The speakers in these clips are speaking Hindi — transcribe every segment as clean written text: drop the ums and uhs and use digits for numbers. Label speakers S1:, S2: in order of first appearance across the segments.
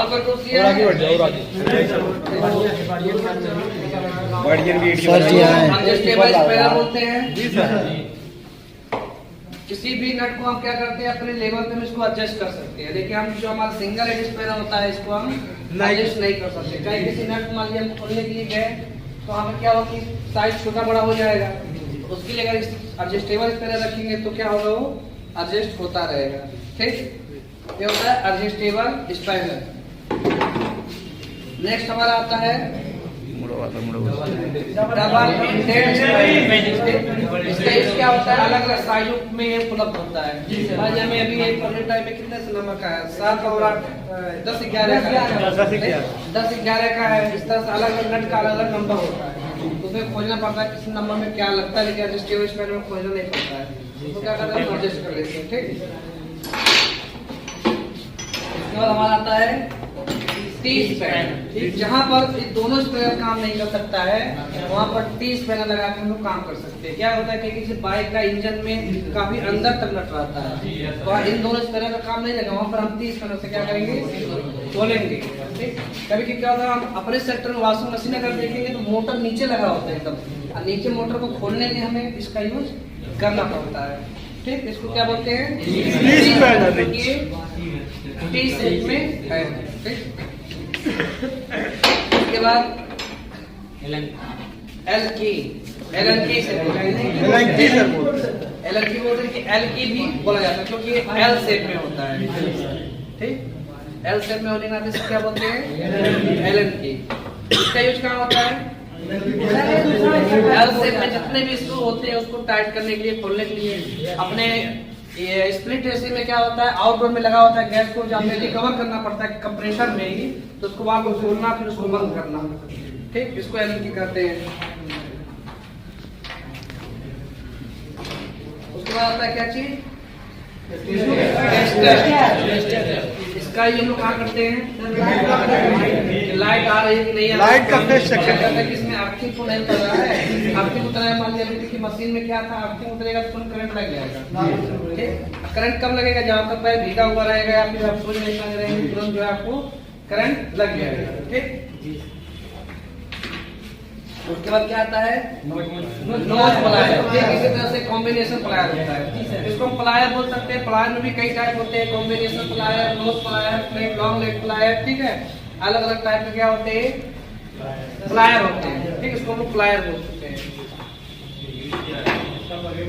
S1: और कोई टूल्स लिया है? एडजस्टेबल स्पेनर बोलते हैं। किसी भी नट को हम क्या करते हैं, अपने लेवल पे हम इसको एडजस्ट कर सकते हैं। लेकिन हम जो हमारा सिंगल एज स्पेनर होता है इसको हम एडजस्ट नहीं कर सकते। कहीं किसी नट मान लिया हम खोलने के लिए गए तो वहाँ पे क्या होगा कि साइज छोटा बड़ा हो जाएगा। उसके लिए अगर एडजस्टेबल स्पेनर रखेंगे तो क्या होगा, वो एडजस्ट होता रहेगा। ठीक, ये होता है एडजस्टेबल स्पेनर। नेक्स्ट हमारा आता है डबल इंडेड स्पेनर। इसका यूज क्या होता है, अलग अलग साइजों में ये उपलब्ध होता है। आज हमें अभी एक प्रोजेक्ट टाइप में कितने से नंबर का है, 7 और 8, 10 11 का है, 10 11 का है। इस तरह से अलग अलग नट का अलग अलग नंबर होता है, तो उसमें खोजना पड़ता है किस नंबर में क्या लगता है। लेकिन एडजस्टेबल स्पेनर में खोजना नहीं पड़ता है, तो क्या करते हैं, एडजस्ट कर लेते हैं। ठीक, इसके बाद हमारा आता है टी स्पेनर। जहाँ पर दोनों स्पेनर काम नहीं कर सकता है वहाँ पर टी स्पेनर लगा के हम लोग काम कर सकते हैं। क्या होता है कि किसी बाइक का इंजन में काफी अंदर तक नट रहता है, तो इन दोनों स्पेनर का काम नहीं लगा, वहाँ पर हम टी स्पेनर से क्या करेंगे, खोलेंगे। ठीक, कभी क्या होता है, हम अपने सेक्टर में वॉशिंग मशीन अगर देखेंगे तो मोटर नीचे लगा होता है एकदम, और नीचे मोटर को खोलने के लिए हमें इसका यूज करना पड़ता है। ठीक, इसको क्या बोलते हैं, टी शेप में है। ठीक, उसके बाद एलन की से एल की भी बोला जाता है, क्योंकि एल शेप में होता है। ठीक, एल शेप में होने के नाते क्या बोलते हैं, एलन की। इसका यूज कहाँ होता है, एल शेप में जितने भी स्क्रू होते हैं उसको टाइट करने के लिए, खोलने के लिए। अपने ये स्प्लिट एसी में क्या होता है, आउटडोर में लगा होता है, गैस को जब में रिकवर करना पड़ता है कंप्रेसर में ही, तो उसको वहां को खोलना फिर उसको बंद करना। ठीक, इसको एलन की करते हैं। उसके बाद आता है क्या चीज, इसका ये लोग क्या करते हैं, लाइट आ रही है कि नहीं आ रही, लाइट का फेस चेक करते हैं कि इसमें अर्थिंग तो नहीं कर रहा है। अर्थिंग उतरा है, मान लिया कि मशीन में क्या था, अर्थिंग उतरेगा तो करंट लग जाएगा। ठीक, करंट कब लगेगा, जब आपका पैर भीगा हुआ रहेगा या फिर आप सोच नहीं पाए रहेंगे, तुरंत जो है आपको करंट लग जाएगा। ठीक, उसके बाद क्या आता है, नोज प्लायर। इसी तरह से कॉम्बिनेशन प्लायर होता है, इसको प्लायर बोल सकते हैं। प्लायर में भी कई टाइप होते हैं, combination plier, knows plier, flat long leg plier. ठीक है, अलग अलग टाइप के क्या होते हैं, प्लायर होते हैं। ठीक, इसको हम प्लायर बोल सकते हैं।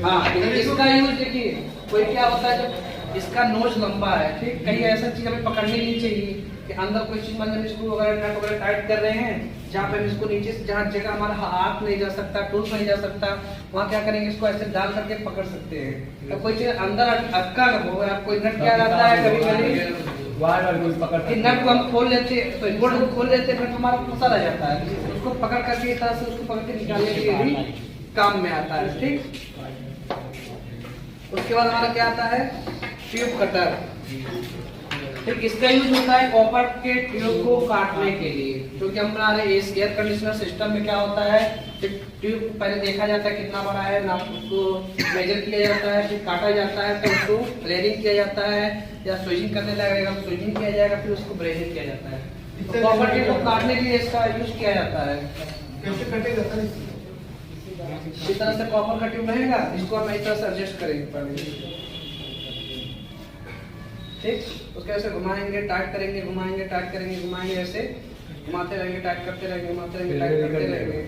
S1: हाँ, इसका यूज देखिए, कोई क्या होता है जब इसका नोज लंबा है, ठीक, कहीं ऐसा चीज हमें पकड़ने नहीं चाहिए कि अंदर कोई चीज मतलब स्क्रू वगैरह नट वगैरह टाइट कर रहे हैं, जहाँ पे हम इसको नीचे से जहाँ जगह हमारा हाथ नहीं जा सकता, टूल नहीं जा सकता, वहाँ क्या करेंगे, इसको ऐसे डाल करके पकड़ सकते हैं। तो कोई चीज अंदर अटका न हो, कोई नट क्या रहता है, कभी कभी नट को हम खोल लेते, तो बोल्ट को खोल लेते, नट हमारा फंसा रह जाता है, उसको पकड़ करके इस तरह से उसको पकड़ के निकालने के लिए भी काम में आता है। ठीक, उसके बाद हमारा क्या आता है, ट्यूब कटर। ठीक, इसका यूज होता है कॉपर के ट्यूब को काटने के लिए, क्योंकि हमारे एयर कंडीशनर सिस्टम में क्या होता है, ट्यूब पहले देखा जाता है कितना बड़ा है ना, उसको मेजर किया जाता है, फिर काटा जाता है, तो उसको ब्रेडिंग किया जाता है, या स्विचिंग करने लगेगा तो स्विचिंग किया जाएगा, फिर उसको ब्रेडिंग किया जाता है। तो कॉपर के ट्यूब काटने के लिए इसका यूज किया जाता है। कैसे कटेगा, इस तरह से कॉपर का ट्यूब रहेगा, इसको हम इस तरह से एडजस्ट करेंगे पहले। ठीक, उसके ऐसे घुमाएंगे, टाइट करेंगे, घुमाएंगे, टाइट करेंगे, घुमाएंगे, ऐसे घुमाते रहेंगे, टाइट करते रहेंगे, घुमाते रहेंगे, टाइट करते रहेंगे।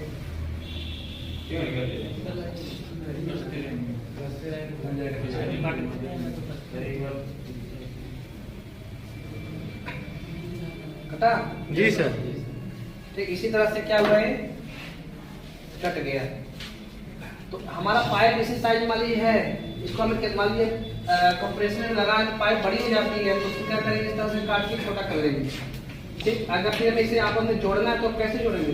S1: कटा
S2: जी सर।
S1: ठीक, इसी तरह से क्या हुआ है, कट गया। तो हमारा पाइप इसी साइज वाली है, इसको हमें मान लीजिए कंप्रेसर में लगा तो पाइप बड़ी हो जाती है, तो उसको क्या करेंगे, इस तरह से काट के छोटा कर लेंगे। ठीक, अगर फिर हमें इसे आप हमने जोड़ना है तो कैसे जोड़ेंगे,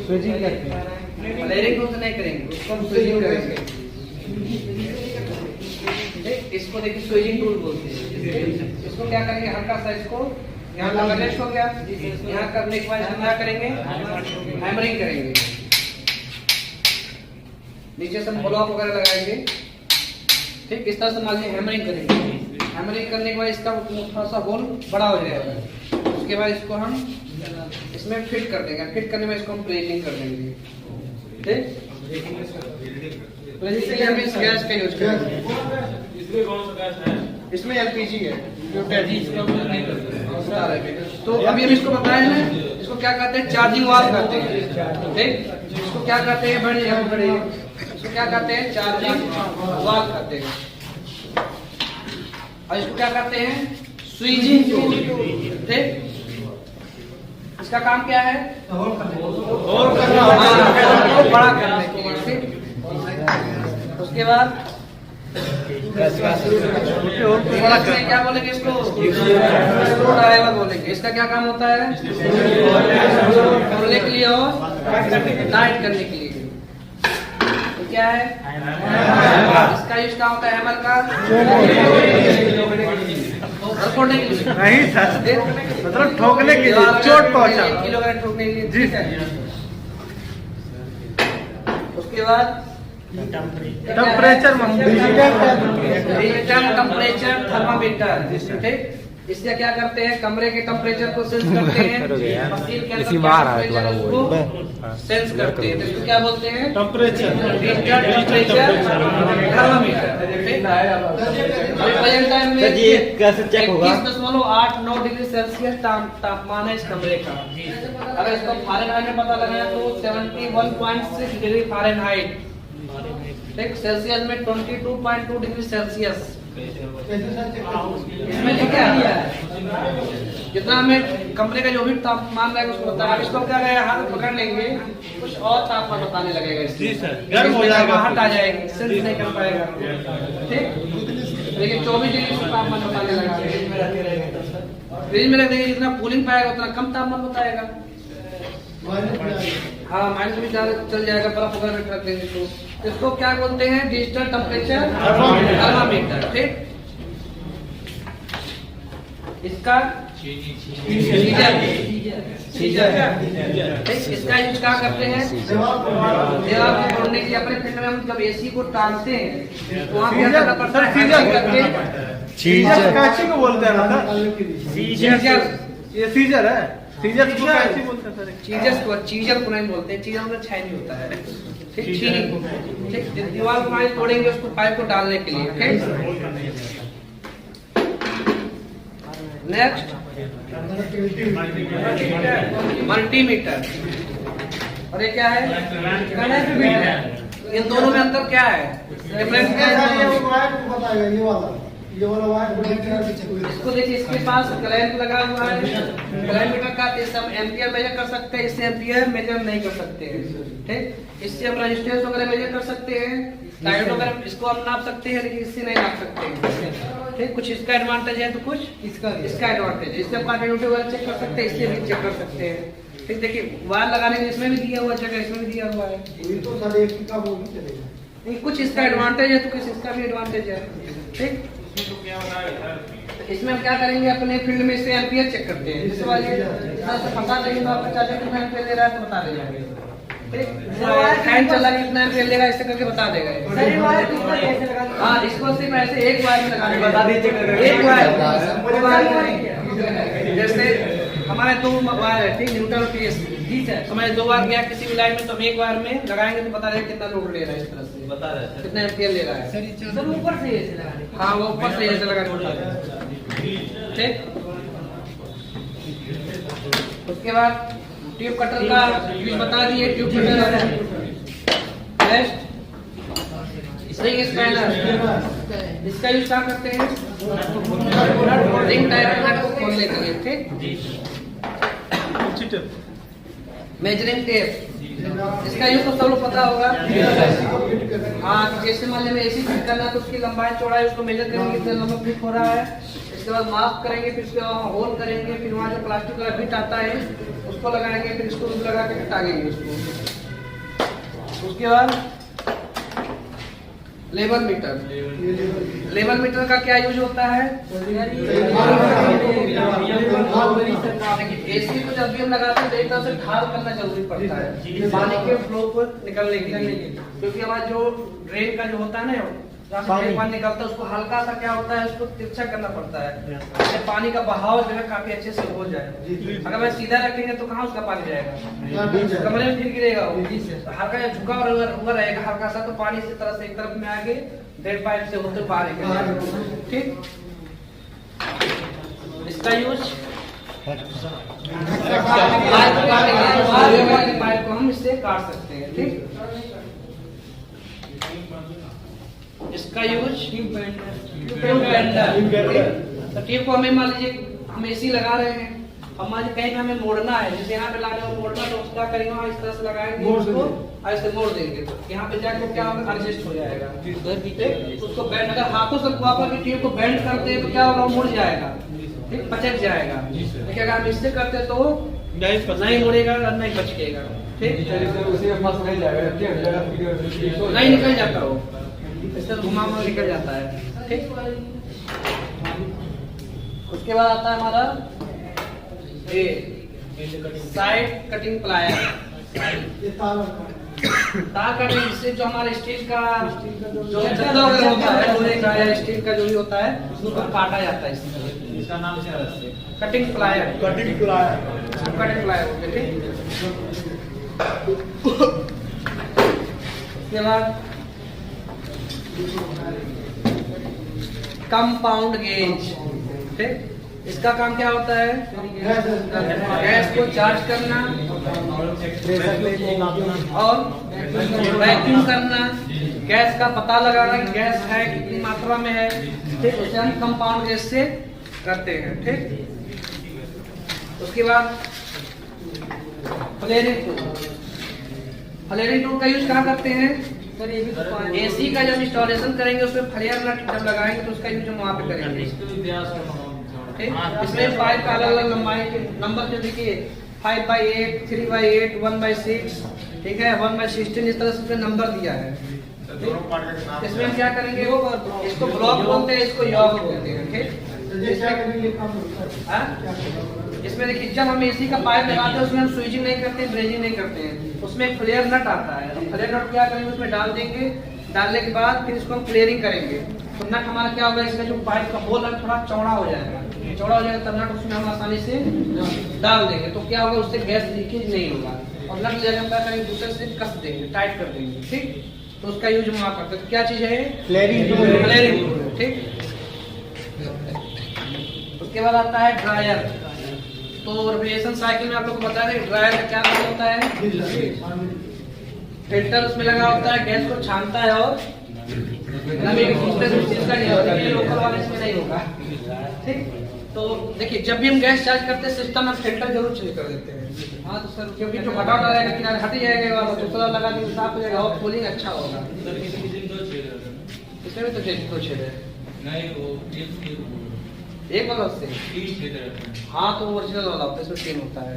S2: स्विचिंग करते हैं,
S1: लेयरिंग टूल से नहीं करेंगे, उसको हम स्विचिंग करेंगे। ठीक, इसको देखिए स्विचिंग टूल बोलते हैं। इसको क्या करेंगे, हल्का सा इसको यहाँ का कनेक्ट हो गया, यहाँ करने के बाद हम क्या करेंगे, हैमरिंग करेंगे, नीचे से ब्लॉक वगैरह लगाएंगे। ठीक, इस तरह से मान लीजिए हैमरिंग करेंगे। हैमरिंग करने के बाद इसका थोड़ा सा होल बड़ा हो जाएगा, उसके बाद इसको हम इसमें फिट कर देंगे। फिट करने में इसको हम प्लेटिंग कर देंगे। ठीक, इसलिए हम इस गैस का यूज करेंगे।
S3: इसमें कौन सा गैस है?
S1: इसमें एलपीजी है, जो बता रहे हैं। तो अभी हम इसको बताए हैं, इसको क्या कहते हैं, चार्जिंग वाल्व कहते हैं। ठीक, इसको क्या कहते हैं, बड़े इसको क्या कहते हैं, चार्जिंग वाल्व कहते हैं। और इसको क्या कहते हैं, स्विचिंग ट्यूब। ठीक, इसका काम क्या है, और बड़ा करने के लिए। ठीक, उसके बाद क्या बोलेंगे, इसको स्क्रू ड्राइवर बोलेंगे। इसका क्या काम होता है, खोलने के लिए और टाइट करने के लिए। तो क्या है, इसका यूज क्या होता है, हैमर का फोड़ने के लिए,
S2: नहीं सर, मतलब ठोकने के लिए, चोट पहुंचा,
S1: किलो वगैरह ठोकने के लिए।
S2: जी
S1: सर। उसके बाद
S2: टेम्परेचर
S1: टेम्परेचर थर्मामीटर। ठीक, इससे क्या करते हैं, कमरे के टेम्परेचर को सेंस करते हैं, मशीन के अंदर टेम्परेचर को सेंस करते हैं। तो इसको क्या बोलते हैं,
S2: temperature
S1: temperature thermometer. Present time में
S2: कैसे चेक होगा,
S1: 21.89 डिग्री सेल्सियस तापमान है इस कमरे का। अगर इसको फ़ारेनहाइट में पता लगाया तो 71.6 डिग्री फ़ारेनहाइट। ठीक, सेल्सियस में 22.2 डिग्री सेल्सियस। इसमें क्या है, जितना हमें कमरे का जो भी तापमान रहेगा उसको बताया। इसको क्या करेगा, हाथ पकड़ लेंगे, कुछ और तापमान बताने लगेगा।
S2: जी सर, गर्म हो जाएगा,
S1: हट आ जाएगी, सेंस नहीं कर पाएगा। ठीक, लेकिन 24 डिग्री से तापमान बताने लगा। फ्रिज में रख देंगे, जितना कूलिंग पाएगा उतना कम तापमान बताएगा। हाँ, माइनस भी ज्यादा चल जाएगा, बर्फ वगैरह में रख देंगे तो इसको क्या बोलते हैं, डिजिटल टेम्परेचर थर्मामीटर। ठीक, इसका इसका यूज क्या करते हैं, दीवार को तोड़ने के लिए। अपने फील्ड में हम जब एसी को टांगते हैं तो वहाँ क्या करना पड़ता है,
S2: कैंची को बोलते हैं ना सर, ये सीजर है, सीजर को कैंची बोलते हैं सर,
S1: चीजर को नहीं बोलते, चीजर में छाई नहीं होता है। ठीक, ठीक, दीवार को पाइप तोड़ेंगे उसको, पाइप को डालने के लिए। ठीक, नेक्स्ट मल्टीमीटर। और ये क्या है, इन दोनों में अंतर क्या है, डिफरेंस क्या है। इसको देखिए, इसके पास क्लैंप लगा हुआ है। क्लैंप का हम एम्पियर मेजर कर सकते हैं, इससे एम्पियर मेजर नहीं कर सकते हैं। ठीक, इससे हम रेजिस्टेंस वगैरह मेजर कर सकते हैं, डायोड वगैरह इसको हम नाप सकते हैं, लेकिन इससे नहीं नाप सकते हैं। ठीक, कुछ इसका एडवांटेज है तो कुछ इसका एडवांटेज है। इससे हम कंटिन्यूटी वगैरह चेक कर सकते हैं, इससे भी चेक कर सकते हैं। ठीक, देखिए वायर लगाने में इसमें भी दिया हुआ जगह, इसमें भी दिया हुआ है। नहीं, कुछ इसका एडवांटेज है तो कुछ इसका भी एडवांटेज है। ठीक, इसमें हम क्या करेंगे, अपने फील्ड में से एम्पियर चेक करते हैं। जैसे वाले पता नहीं, आपका चार्जर कितना एम्पियर ले रहा है तो बता देगा। फैन चला कितना एम्पियर लेगा, इससे करके बता देगा। हाँ, इसको सिर्फ ऐसे एक वायर में लगाने बता दीजिए, एक वायर। जैसे हमारे दो वायर है, ठीक, न्यूट्रल फेस। जी सर, हमारे दो वायर गया किसी भी लाइन में, तो हम एक वायर में लगाएंगे तो बता देगा कितना लोड ले रहा है, इस तरह से बता रहा है कितना एम्पियर ले रहा है। सर ऊपर से ऐसे लगाने, हाँ वो ऊपर से ऐसे लगाने बता देगा। ठीक, उसके बाद ट्यूब कटर का यूज बता दिए। Tube cutter next spring spanner, इसका यूज क्या करते हैं, रिंग टायर को खोलने के लिए। ठीक, मेजरिंग टेप, इसका यूज तो सब लोग पता होगा। हाँ, जैसे मान लीजिए एसी फिट करना है तो उसकी लंबाई चौड़ाई उसको मेजर करेंगे, कितना लंबा फिट हो रहा है। इसके बाद माप करेंगे, फिर उसके बाद होल करेंगे, फिर वहाँ जो प्लास्टिक का फिट आता है उसको लगाएंगे, फिर इसको लगा के टांगेंगे उसको। उसके बाद लेवल मीटर, लेवल मीटर का क्या यूज होता है, एसी को जब भी हम लगाते हैं तो एक तरह से ढाल करना जरूरी पड़ता है पानी के फ्लो को निकलने के लिए, क्योंकि हमारा जो ड्रेन का जो होता है ना जहाँ से पानी निकलता है उसको हल्का सा क्या होता है, उसको तिरछा करना पड़ता है, जिससे पानी का बहाव जो है काफी अच्छे से हो जाए। अगर मैं सीधा रखेंगे तो कहाँ उसका पानी जाएगा, कमरे में फिर गिरेगा वो। हल्का झुका हुआ रहेगा हल्का सा, तो पानी इसी तरह से एक तरफ में आगे डेड पाइप से होते बाहर निकलेगा। ठीक, इसका यूज पाइप को हम इससे काट सकते हैं। ठीक, इसका यूज ट्यूब बेंडर। तो ट्यूब को हमें मान लीजिए हम एसी लगा रहे हैं, अब मान लीजिए कहीं पे हमें मोड़ना है, जैसे यहाँ पे लाने को मोड़ना, तो क्या करेंगे हम इस तरह से लगाएंगे उसको, ऐसे मोड़ देंगे तो यहाँ पे जाके क्या होगा, एडजस्ट हो जाएगा। उसको बेंड, अगर हाथों से वापस की ट्यूब को बेंड करते हैं तो क्या होगा, मुड़ जाएगा, ठीक, पचक जाएगा। लेकिन अगर हम इससे करते हैं तो नहीं मुड़ेगा और नहीं पचकेगा। ठीक, नहीं निकल जाता वो, इससे घुमा निकल जाता है। ठीक, उसके बाद आता है हमारा ये साइड कटिंग प्लायर। तार कटिंग, इससे जो हमारा स्टील का जो चद्दर वगैरह होता है, लोहे का या स्टील का जो भी होता है, उसको काटा जाता है। इसका नाम क्या है, कटिंग प्लायर। कटिंग प्लायर ठीक। उसके बाद कंपाउंड गेज। ठीक, इसका काम क्या होता है, गैस को चार्ज करना और वैक्यूम करना, गैस का पता लगाना कि गैस है कितनी मात्रा में है। ठीक, उसे हम कंपाउंड गेज से करते हैं। ठीक, उसके बाद फ्लेयरिंग टूल। फ्लेयरिंग टूल का यूज कहाँ करते हैं, एसी का जब इंस्टॉलेशन करेंगे उसमें फ्लेयर नट जब लगाएंगे तो उसका यूज हम वहाँ पे करेंगे। इसमें पाइप का अलग अलग लंबाई के नंबर जो देखिए 5/8, 3/8, 1/6, ठीक है, 1/16, इस तरह से नंबर दिया है। इसमें हम क्या करेंगे, वो इसको ब्लॉक बोलते हैं, इसको यॉक बोलते हैं। ठीक, इसमें देखिए जब हम एसी का पाइप लगाते हैं उसमें हम स्विचिंग नहीं करते हैं, ब्रेजिंग नहीं करते हैं, उसमें एक फ्लेयर नट आता है। फ्लेयर नट क्या करेंगे, उसमें डाल देंगे, डालने के बाद फिर इसको हम फ्लेयरिंग करेंगे तो नट हमारा क्या होगा, इसका जो पाइप का होल है थोड़ा चौड़ा हो जाएगा। चौड़ा हो जाएगा तब नट उसमें हम आसानी से डाल देंगे तो क्या होगा, उससे गैस लीकेज नहीं होगा। और नट जगह हम क्या करेंगे, दूसरे से कस देंगे, टाइट कर देंगे। ठीक, तो उसका यूज हम वहाँ करते हैं। तो क्या चीज है, फ्लेयरिंग टूल। ठीक, उसके बाद आता है ड्रायर। तो रेफ्रिजरेशन साइकिल में आप लोग को बता दें ड्रायर का क्या काम होता है, फिल्टर उसमें लगा होता है, गैस को छानता है और नमी को खींचता है। चीज का नहीं होता, ये लोकल वाले इसमें नहीं होगा। ठीक, तो देखिए जब भी हम गैस चार्ज करते हैं सिस्टम में फिल्टर जरूर चेंज कर देते हैं। हाँ तो सर, क्योंकि जो घटा रहेगा किनारे हट जाएगा वाला, दूसरा लगा देंगे साफ हो जाएगा और कूलिंग अच्छा होगा। इसमें भी तो दो छेद है, एक वाला उससे, हाँ तो ओरिजिनल वाला होता है, इसमें 3 होता है।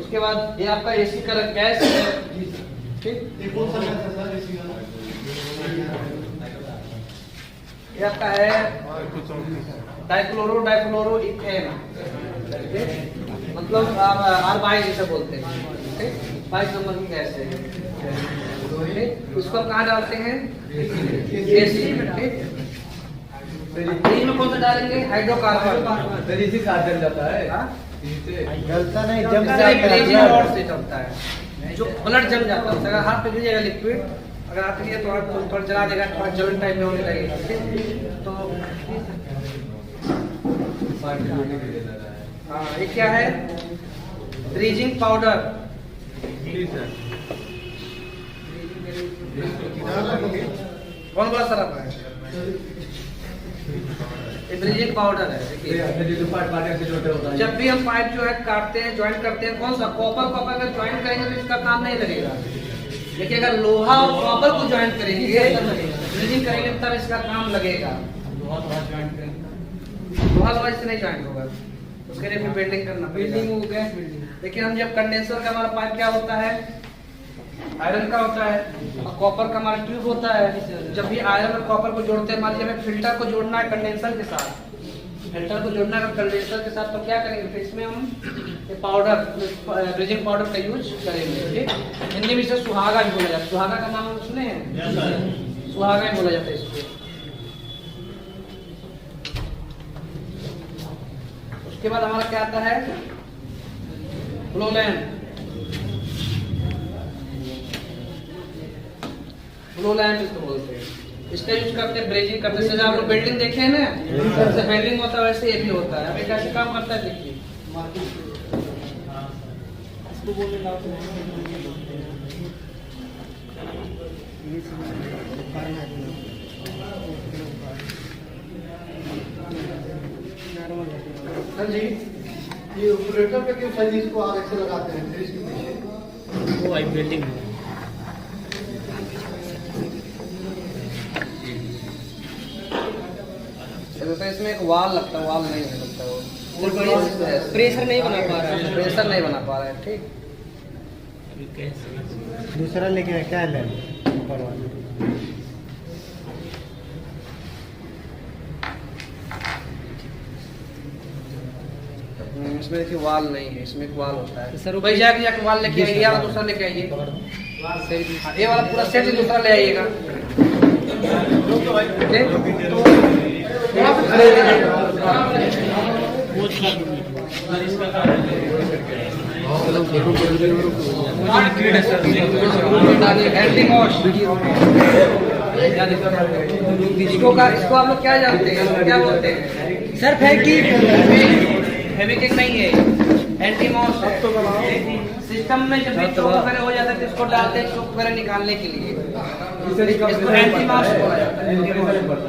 S1: उसके बाद ये आपका एसी का गैस है। ठीक, ये आपका है डाइक्लोरो इथेन, मतलब R22 जिसे बोलते हैं। ठीक, 22 नंबर की गैस है। ठीक, उसको कहाँ डालते हैं, एसी में। ठीक, में कौन सा डालेंगे, हाइड्रोकार्बन। इसी से जल जाता है, जलता नहीं, जम जाता है, से जलता है, जो ब्लड जम जाता है। अगर हाथ पे गिरेगा लिक्विड, अगर हाथ गिरे तो थोड़ा जला देगा, थोड़ा जलन टाइप में होने लगेगा। तो हाँ, ये क्या है, ब्रीजिंग पाउडर। कौन बड़ा सरफ है, ब्रीजिंग पाउडर है। जब भी हम पाइप जो है काटते हैं, ज्वाइन करते हैं, कौन सा कॉपर अगर ज्वाइन करेंगे तो इसका काम नहीं लगेगा। देखिए अगर लोहा और कॉपर को ज्वाइन करेंगे, ब्रीजिंग करेंगे तब इसका काम लगेगा। लोहा इससे नहीं ज्वाइन होगा, उसके लिए फिर वेल्डिंग करना, वेल्डिंग हो गया। लेकिन हम जब कंडेंसर का हमारा पाइप क्या होता है, आयरन का होता है और कॉपर का हमारा ट्यूब होता है। जब भी आयरन और कॉपर को जोड़ते हैं, मान लीजिए हमें फिल्टर को जोड़ना है कंडेंसर के साथ, फिल्टर को जोड़ना है कंडेंसर के साथ, तो क्या करेंगे, फिर इसमें हम पाउडर, ब्रीजिंग पाउडर का यूज करेंगे। ठीक, हिंदी में इसे सुहागा भी बोला जाता है। सुहागा का नाम सुने हैं, सुहागा ही बोला जाता है इसको। उसके बाद हमारा क्या आता है, फ्लो लैम्प। फ्लो लैम्प इसको बोलते हैं। इसका यूज करते हैं ब्रेजिंग करते हैं। जैसे आप लोग बिल्डिंग देखे हैं ना, जैसे बिल्डिंग होता है वैसे ये भी होता है। अब ये कैसे काम करता है देखिए। हाँ जी,
S4: ये ऑपरेटर पे क्यों सही इसको आगे से लगाते हैं फिर इसके पीछे?
S5: वो आई बिल्डिंग
S1: इसमें एक वाल लगता है, वाल नहीं लगता है वो,
S5: प्रेशर नहीं बना पा रहा है।
S1: प्रेशर नहीं बना पा रहा है। ठीक,
S4: दूसरा लेके क्या है ऊपर वाला?
S1: इसमें देखिए वाल नहीं है, इसमें एक वाल होता है।
S5: सर,
S1: भाई जाके वाल लेके आइए, या दूसरा लेके आइए। हाँ, ये वाला पूरा सेट दूसरा ले आइएगा। इसको आप लोग क्या जानते हैं, क्या बोलते हैं
S5: सर?
S1: फेविक्विक नहीं है, एंटीमॉस सिस्टम में। जब भी चोक वगैरह हो जाता है तो इसको डालते हैं चोक वगैरह निकालने के लिए। इसको एंटीमॉस बोला जाता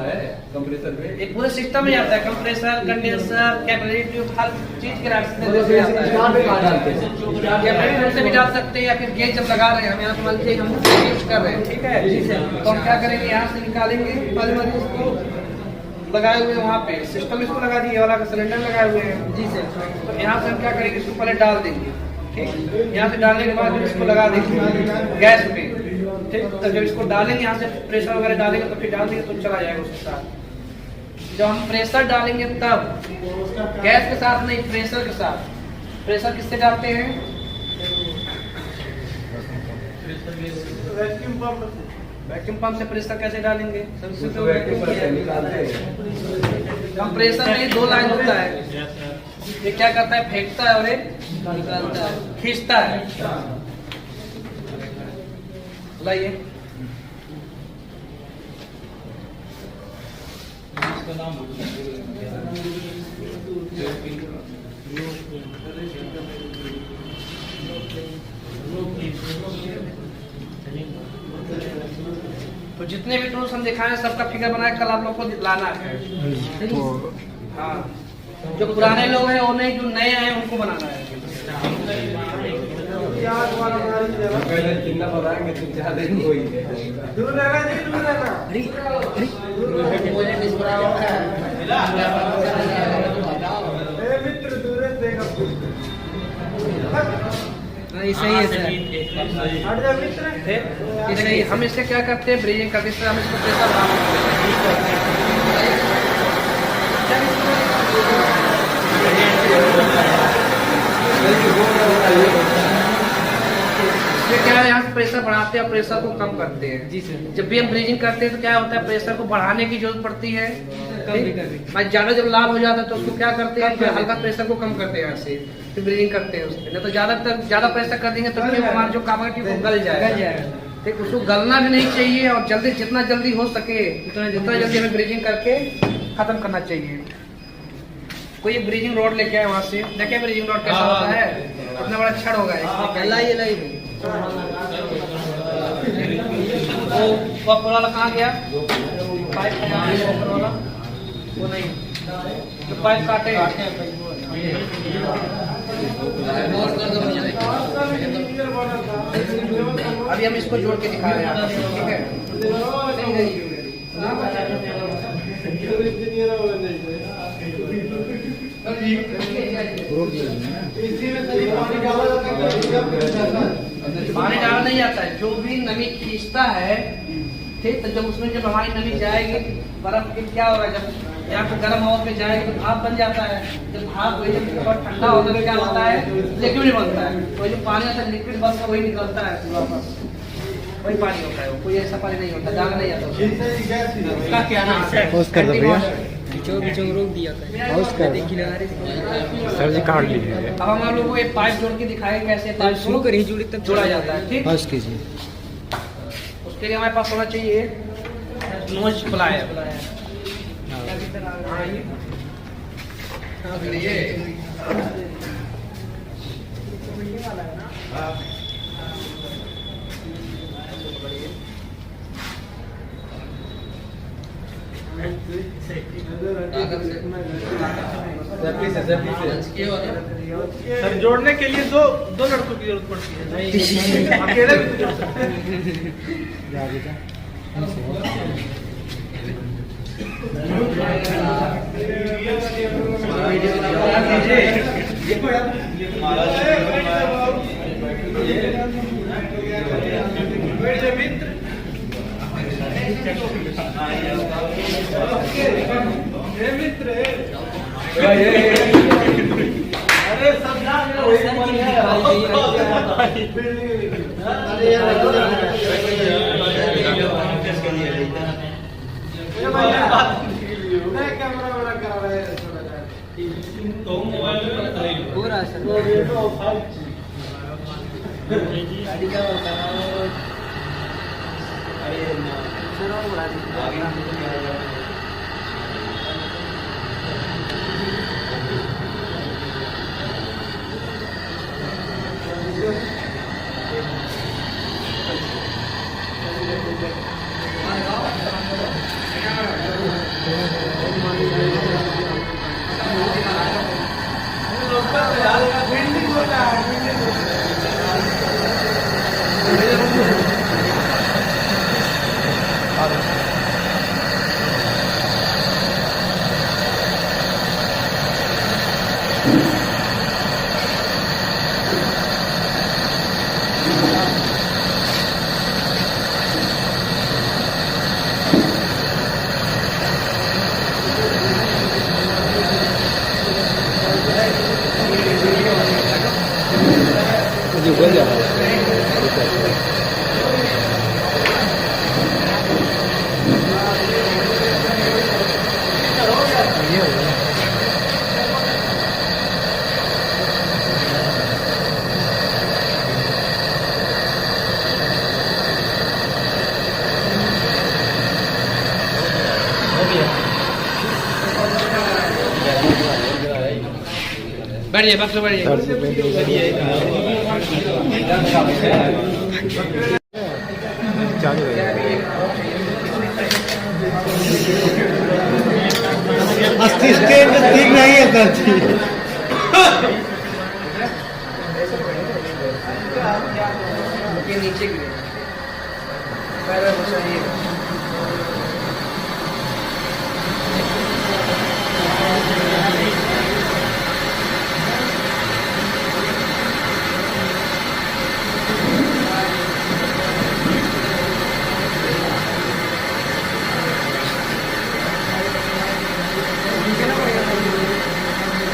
S1: है।
S3: कंप्रेसर में
S1: एक पूरे सिस्टम में आता है, कंप्रेसर, कंडेंसर, कैपिलरी ट्यूब, हर चीज के रास्ते कैपिलरी से भी डाल सकते हैं, या फिर गेज जब लगा रहे हैं हम यहाँ मान लीजिए हम यूज कर रहे हैं, ठीक है, तो हम क्या करेंगे, यहाँ से निकालेंगे पहले इसको लगाए हुए वहाँ पे सिस्टम इसको लगा दिए, वाला सिलेंडर लगाए हुए हैं जी सर। तो यहाँ से हम क्या करेंगे, इसको पहले डाल देंगे, ठीक। यहाँ से डालने के बाद इसको लगा देंगे गैस पे, ठीक। तो जब इसको डालेंगे यहाँ से प्रेशर वगैरह डालेंगे तो फिर डाल देंगे तो चला जाएगा उसके साथ। जब हम प्रेशर डालेंगे तब गैस के साथ नहीं, प्रेशर के साथ। प्रेशर किससे डालते हैं, वैक्यूम पंप से प्रेशर कैसे डालेंगे, सबसे तो कंप्रेसर में 2 लाइन होता है, ये क्या करता है, फेंकता है और एक निकालता है, खींचता है। लाइए तो जितने भी टूल्स हम दिखाए सबका फिगर बनाए कल आप लोग को लाना है। हाँ, जो पुराने लोग हैं वो नहीं, जो नए आए उनको बनाना है।
S3: कितना बताएंगे तुम ज्यादा ही कोई
S5: सही है सर।
S1: इसलिए हम इससे क्या करते हैं, ब्रेजिंग करते हैं, हम इसको प्रेशर डालते क्या है, यहाँ से प्रेशर बढ़ाते हैं और प्रेशर को कम करते हैं
S5: जी सर।
S1: जब भी हम ब्रीजिंग करते हैं तो क्या होता है, प्रेशर को बढ़ाने की जरूरत पड़ती है। ज्यादा जब लाभ हो जाता है तो उसको क्या करते हैं, फिर हल्का प्रेशर को कम करते हैं, यहाँ से फिर ब्रीजिंग करते हैं उसमें। नहीं तो ज्यादा प्रेशर कर देंगे तो फिर हमारा जो कार्बन है वो गल जाएगा। ठीक, उसको गलना भी नहीं चाहिए और जल्दी जितना जल्दी हो सके उतना जल्दी हमें ब्रीजिंग करके खत्म करना चाहिए। कोई एक ब्रीजिंग रॉड लेके आए वहाँ से, देखिए ब्रीजिंग रॉड कैसा होता है, इतना बड़ा छड़ होगा वो ऊपर वाला कहाँ गया, पाइप ऊपर वाला वो नहीं, तो पाइप काटे अभी हम इसको जोड़ के दिखा रहे हैं, ठीक है। पानी डाला नहीं जाता है, जो भी नमी खींचता है, ठीक। तो जब उसमें जब हमारी नमी जाएगी बर्फ की क्या होगा, जब यहाँ पे गर्म हवा पे जाएगी तो भाप बन जाता है। जब भाप बहुत ठंडा होता है क्या होता है, लिक्विड बनता है। तो जो पानी आता है लिक्विड बस वही निकलता है वापस। वही पानी होता है, कोई ऐसा पानी नहीं होता, दाना नहीं आता उसमें।
S4: ये गैस ही है।
S1: उसका क्या नाम है?
S2: पॉज कर दो भैया।
S5: बीचों बीचों में रोक दिया था।
S2: पॉज कर
S5: नदी किनारे से।
S2: सर जी काट लीजिए।
S1: अब हम आप लोगों को एक पाइप जोड़ के दिखाएं कैसे पाइप
S5: शुरू करिए जुड़ी तब
S1: जोड़ा जाता है, ठीक।
S2: पॉज कीजिए।
S1: उसके लिए हमारे पास होना चाहिए नोज प्लायर।
S2: सर जोड़ने के लिए दो लड़कों की जरूरत पड़ती है, अकेले भी जोड़ सकते हैं। अरे सब कैमरा मेरा करा रहा है
S5: पूरा सर गाड़ी का होता है। सर और बढ़ा दीजिए।
S1: बैठिए, बस बैठिए।
S2: चालू है। असिस्टेंट ठीक नहीं है सर जी।
S1: ये नीचे गिरे पैर में बसाइए।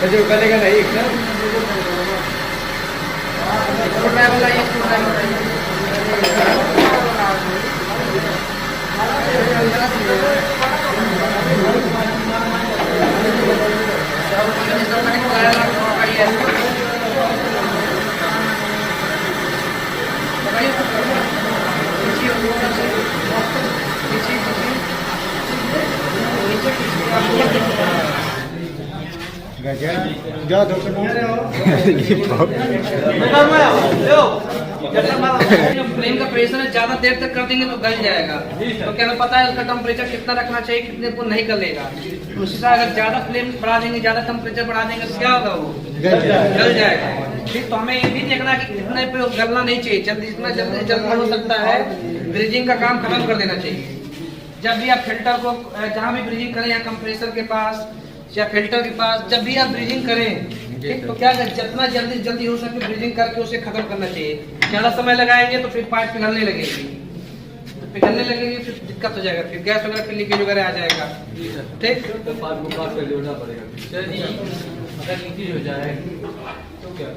S3: जो करेगा नहीं एक ना
S1: फ्लेम का प्रेशर है, ज्यादा देर तक कर देंगे तो गल जाएगा। तो क्या हमें पता है उसका टेम्परेचर कितना रखना चाहिए, कितने को नहीं कर लेगा। उसी तरह अगर ज्यादा फ्लेम बढ़ा देंगे, ज्यादा टेम्परेचर बढ़ा देंगे तो क्या होगा, वो गल जाएगा। ठीक, तो हमें ये भी देखना कि कितने पे गलना नहीं चाहिए, जल्दी जितना जल्दी हो सकता है ब्रीजिंग का काम खत्म कर देना चाहिए। जब भी आप फिल्टर को जहाँ भी ब्रीजिंग करें, या कंप्रेसर के पास या फिल्टर के पास, जब भी आप ब्रीजिंग करें, ठीक, तो क्या जितना जल्दी हो सके ब्रीजिंग करके उसे खत्म करना चाहिए। ज्यादा समय लगाएंगे तो फिर पाइप पिघलने लगेगी, तो पिघलने लगेगी फिर दिक्कत हो जाएगा, फिर गैस वगैरह फिर लीकेज वगैरह आ जाएगा। ठीक,
S3: पास को पास कर जोड़ना पड़ेगा।
S1: अगर लीकेज हो जाए तो क्या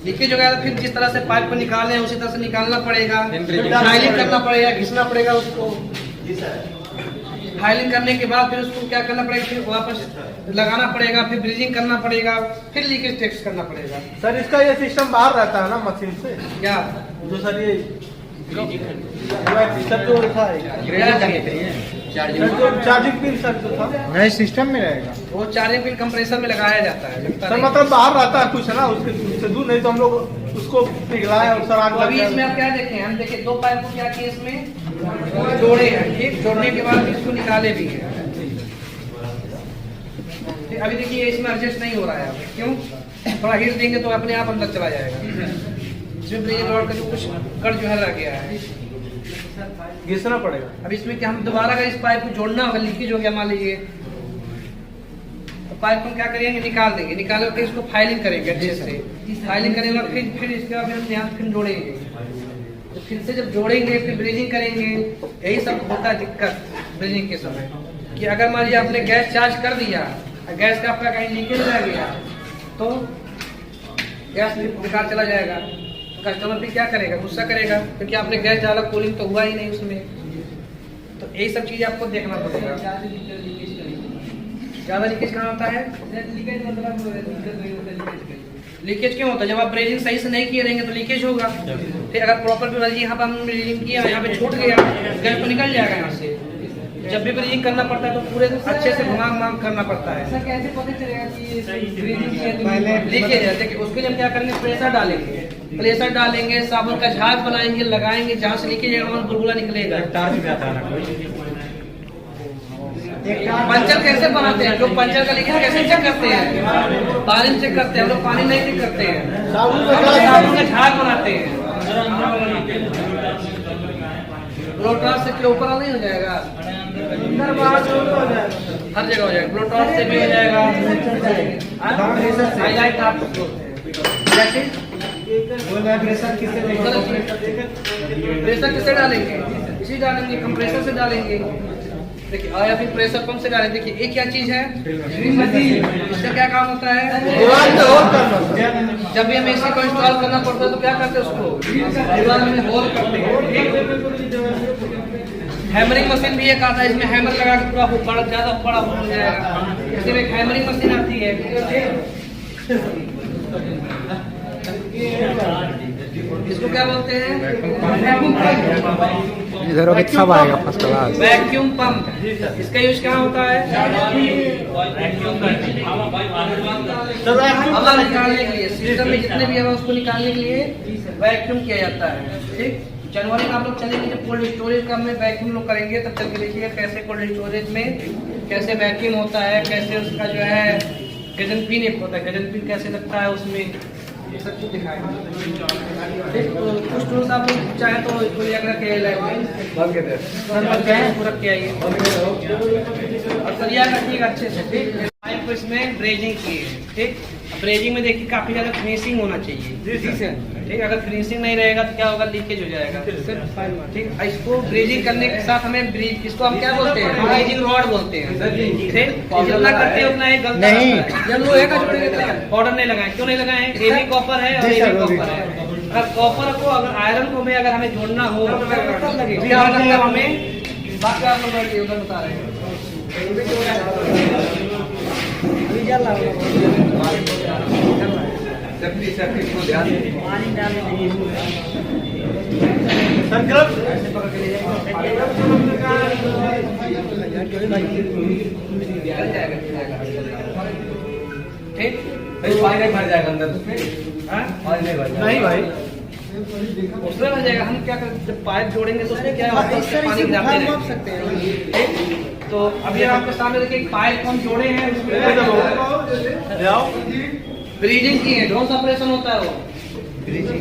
S1: लीकेज हो गया तो फिर जिस तरह से पाइप को निकाले हैं उसी तरह से निकालना पड़ेगा, फाइलिंग करना पड़ेगा, घिसना पड़ेगा उसको। फाइलिंग करने के बाद फिर उसको क्या करना पड़ेगा, फिर वापस लगाना पड़ेगा, फिर ब्रीजिंग करना पड़ेगा, फिर लीकेज टेस्ट करना पड़ेगा।
S2: सर इसका ये सिस्टम बाहर रहता है ना मशीन से,
S1: क्या
S2: जो सर ये सर जो था चार्जिंग पिन सर जो था
S4: नए सिस्टम में रहेगा।
S1: वो चार्जिंग पिन कंप्रेसर में लगाया जाता है। लगता
S2: सर
S1: नहीं।
S2: मतलब बाहर रहता है कुछ है ना, उसके दूर नहीं तो हम लोग उसको पिघलाए और सर आग
S1: तो अभी इसमें आप क्या देखें, हम देखें 2 पाइप को क्या किए इसमें जोड़े हैं, ठीक, जोड़ने के बाद इसको निकाले भी हैं। ठीक, अभी देखिए इसमें एडजस्ट नहीं हो रहा है, क्यों? थोड़ा हीट देंगे तो अपने आप अंदर चला जाएगा। इसमें ब्रेजिंग रॉड का जो कुछ कट जो है रह गया है,
S2: घिसना पड़ेगा।
S1: अब इसमें क्या हम दोबारा अगर इस पाइप को जोड़ना होगा, लीकेज हो गया मान लीजिए, तो पाइप को क्या करेंगे, निकाल देंगे, निकाल के इसको फाइलिंग करेंगे अच्छे से। फाइलिंग करने के बाद फिर इसके बाद हम यहाँ फिर जोड़ेंगे, तो फिर से जब जोड़ेंगे फिर ब्रीजिंग करेंगे। यही सब होता है दिक्कत ब्रीजिंग के समय, कि अगर मान लीजिए आपने गैस चार्ज कर दिया, गैस का आपका कहीं लीकेज रह गया तो गैस बेकार चला जाएगा। कस्टमर फिर क्या करेगा, गुस्सा करेगा, क्योंकि आपने गैस डाला, कूलिंग तो हुआ ही नहीं उसमें। तो यही सब चीजें आपको देखना पड़ेगा। ज्यादा लीकेज कहाँ होता है? लीकेज क्यों होता है? जब आप ब्रेजिंग सही से नहीं किए रहेंगे तो लीकेज होगा। फिर अगर प्रॉपर यहाँ पर हम ब्रेजिंग किया, यहाँ पे छूट गया, गैस तो निकल जाएगा यहाँ से। जब भी ब्रीजिंग करना पड़ता है तो पूरे अच्छे से घुमा करना पड़ता है।
S5: सर कैसे पता चलेगा कि
S1: पहले लीकेज है, देखिए उसके लिए हम क्या करेंगे, प्रेशर डालेंगे, प्रेशर डालेंगे, साबुन का झाग बनाएंगे, लगाएंगे, जहाँ से लीकेज है वहाँ बुलबुला निकलेगा। पंचर कैसे बनाते हैं लोग? पंचर का लीकेज कैसे चेक करते हैं? पानी चेक करते हैं हम लोग, पानी नहीं चेक करते हैं, साबुन का झाग बनाते हैं। ब्लोटॉस से क्या ऊपर नहीं हो जाएगा? हर जगह हो जाएगा, ब्लोटॉस से भी हो जाएगा। हाईलाइट आप प्रेशर किससे डालेंगे? इसी डालेंगे, कंप्रेसर से डालेंगे। देखिए या फिर प्रेशर पंप से डालेंगे। देखिए ये क्या चीज है, इसका क्या काम होता है? जब भी हम एसी को इंस्टॉल करना पड़ता है तो क्या करते हैं, उसको दीवार में होल करते हैं। हैमरिंग मशीन भी एक आता है, इसमें हैमर लगा के पूरा बड़ा ज्यादा बड़ा हो जाएगा। इसमें एक हैमरिंग मशीन आती है, इसको क्या बोलते हैं?
S4: इधर सब आएगा फर्स्ट क्लास।
S1: Vacuum pump. इसका यूज क्या होता है? हवा निकालने के लिए, सिस्टम में जितने भी हवा उसको निकालने के लिए वैक्यूम किया जाता है। ठीक, जनवरी में आप लोग चलेंगे जब कोल्ड स्टोरेज का में वैक्यूम लोग करेंगे, तब चल के देखिए कैसे कोल्ड स्टोरेज में कैसे वैक्यूम होता है, कैसे उसका जो है गजन पिन एक होता है, गजन पिन कैसे लगता है उसमें, ये सब चीज दिखाएंगे। कुछ टूल्स आप लोग चाहे तो इसको ले जाकर के रख के आइए और सरिया रखिएगा अच्छे से। ठीक, पाइप को इसमें ब्रेजिंग की है। ठीक, ब्रेजिंग में देखिए काफी ज्यादा फिनिशिंग होना चाहिए। जी सर। ठीक, अगर फिनिशिंग नहीं रहेगा तो क्या होगा, लीकेज हो जाएगा। ठीक, इसको ब्रेजिंग करने के साथ हमें ब्रीज, इसको हम क्या बोलते हैं, ब्रेजिंग रॉड बोलते हैं। ठीक, जितना करते हैं उतना ही गलत नहीं। जब लोहे का जोड़ेंगे पाउडर नहीं लगाए, क्यों नहीं लगाए? ये भी कॉपर है और ये भी कॉपर है। अगर कॉपर को, अगर आयरन को में अगर हमें जोड़ना हो तो हमें बाकी आप लोग उधर बता रहे हैं।
S5: पानी डालने नहीं
S1: ठीक,
S3: पानी नहीं भर जाएगा अंदर उसमें,
S2: नहीं भाई
S1: उसमें भर जाएगा। हम क्या करते, जब पाइप जोड़ेंगे तो उसमें क्या होता है, पानी जाते रहेगा। ठीक, तो अभी आपके सामने देखिए एक पाइप हम जोड़े हैं, ब्रीजिंग की है। कौन सा ऑपरेशन होता है वो? ब्रीजिंग।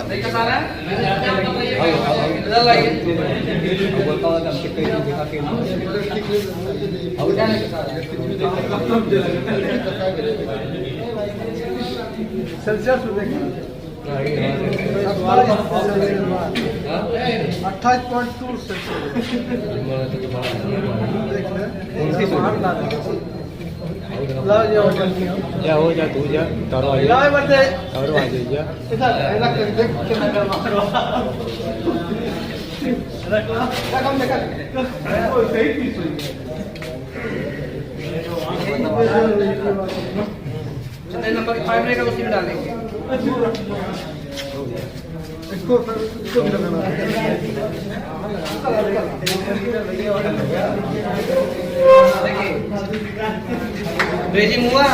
S1: नहीं कर रहा
S2: सेल्सियस 28.2 सेल्सियस। लाओ जाओ
S3: जा हो जा तू जा तारो आ जा
S2: लाओ बंदे
S3: तारो आ जा
S2: इधर ऐसा कर देख कितना कर मारो रख हम निकल ओ सही पीस हुई
S1: जितने नंबर 5 रहेगा उसी में डालेंगे।
S4: इसको भी लगाना है।
S1: देखिए ब्रेजिंग हुआ।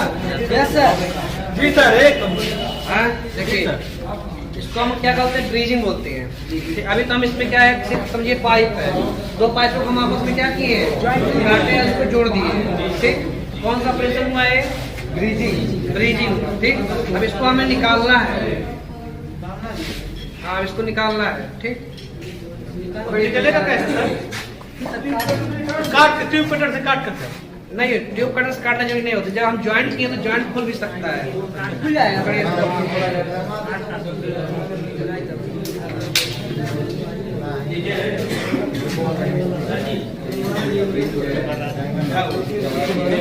S2: यस सर जी सर एक
S1: हाँ देखिए इसको हम क्या कहते हैं, ब्रीजिंग बोलते हैं। अभी तो हम इसमें क्या है, सिर्फ समझिए पाइप है, दो पाइप को हम आपस में क्या किए, काटे हैं, उसको जोड़ दिए। ठीक, कौन सा ऑपरेशन हुआ है, ब्रीजिंग ब्रीजिंग। ठीक, अब इसको हमें निकालना है। हाँ इसको निकालना है। ठीक,
S2: निकलेगा कैसे सर? काट के ट्यूब कटर से काट कर
S1: नहीं ट्यूब कटर से काटना जरूरी नहीं होता, जब हम ज्वाइंट किए तो ज्वाइंट खुल भी सकता है,
S5: खुल जाएगा।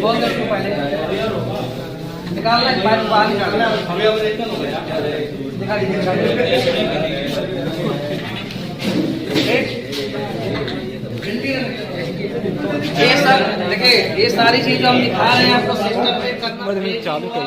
S1: बोल दो इसको पहले निकालना है, पाइप बाहर निकालना है। दिखा दीजिए ये सर देखिए, ये सारी चीज जो हम दिखा रहे हैं आपको सिस्टम पे करना चालू कर